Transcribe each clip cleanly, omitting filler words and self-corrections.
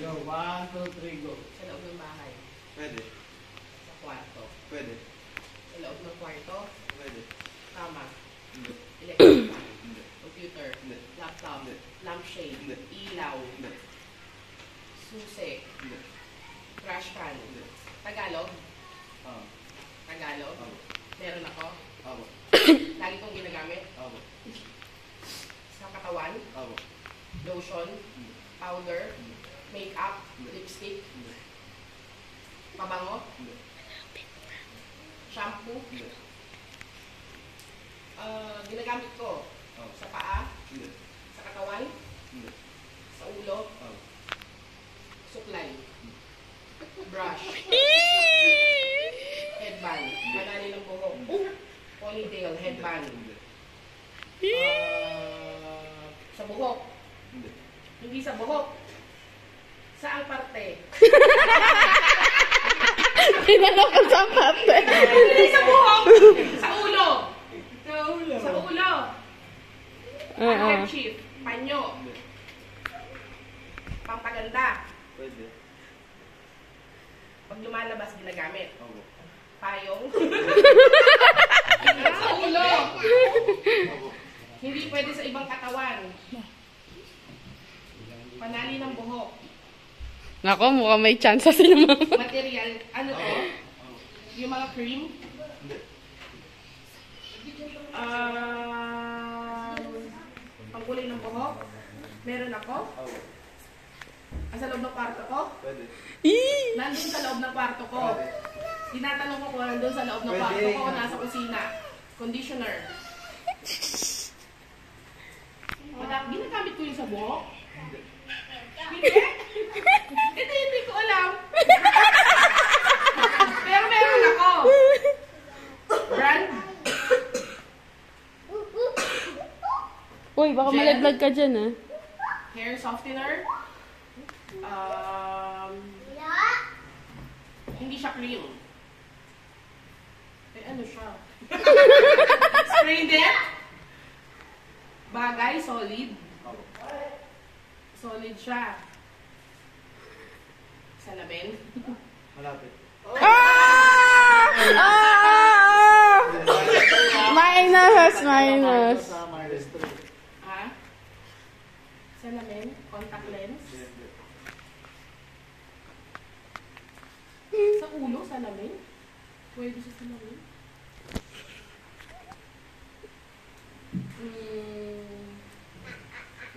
Go. 1, 2, 3, go. Sa loob ng bahay. Pwede. Sa kwarto. Pwede. Sa loob ng kwarto. Pwede. Kama. Hindi. Electric fan. Hindi. Computer. Hindi. Laptop. Hindi. Lampshade. Hindi. Ilaw. Hindi. Susi. Hindi. Trash can. Hindi. Tagalog. Oo. Tagalog. Oo. Meron ako. Oo. Lagi kong ginagamit. Oo. Sa katawan. Oo. Lotion. Hindi. Powder. Hindi. Makeup. Hindi. Lipstick. Hindi. Pabango. Hindi. Shampoo. Hindi. Ginagamit ko. Oo. Sa paa. Hindi. Sa katawan. Hindi. Sa ulo. Oo. Suklay. Brush. Headband. Panali ng buhok. Ponytail. Headband. Hindi. Sa buhok. Hindi. Hindi sa buhok. Saang parte? Tinanong ko sa parte. Hindi sa buhok. Sa ulo. Sa ulo. Handkerchief. Panyo. Hindi. Pampaganda. Pwede. Pag lumalabas, ginagamit. Oo. Payong. Sa ulo. Hindi pwede sa ibang katawan. Panali ng buhok. Nako, mukhang may chance sa sinama. Material. Ano to? Yung mga cream. Hindi. Pangkulay ng buhok. Meron ako. Oo. Sa loob ng kwarto ko. Pwede. Nandun sa loob ng kwarto ko. Tinatanong ko kung nandun sa loob ng Pwede. kwarto ko o nasa kusina. Conditioner. Ginagamit ko yung sa buhok? Hindi. Hindi ko alam. Pero meron ako. Brand. Uy, baka Gel? malaglag ka dyan, ah. Hair softener. Hindi siya cream. Eh, ano siya? Spray net. Bagay, solid. Oo. Solid siya. Salamin. Malapit. Minus, minus. Sa minus 3. Ha? Salamin. Contact lens. Sa ulo, salamin. Pwede sa salamin.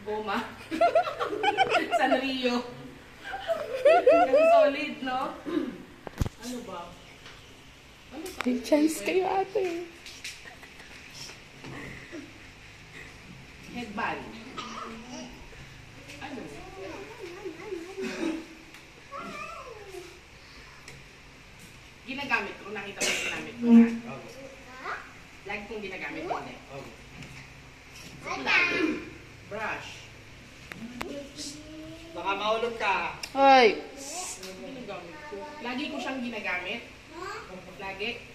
Goma. Sanrio. Kasi solid, no? Ano ba? Ano ba? May chance kayo, ate. Headband. Ano? Ginagamit ko. Nakita mo yung ginamit ko na. Oo. Lagi kong ginagamit hindi. Oo. Suklay. Brush. Baka maulog ka. Hoy. Ginagamit ko. Lagi ko siyang ginagamit. Lagi.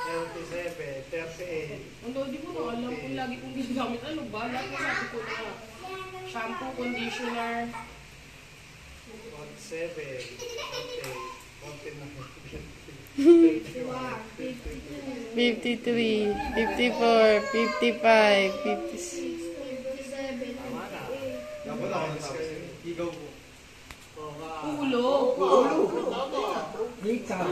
37, 38. Ang di ko na alam kung lagi kong ginagamit. Ano ba? Lagi ko sabi ko na. Shampoo, conditioner. 47, 49, 53, 54, 55, 56. Tama na. Dapat ako nagsabi. Higaw ko. Ulo. Ikaw.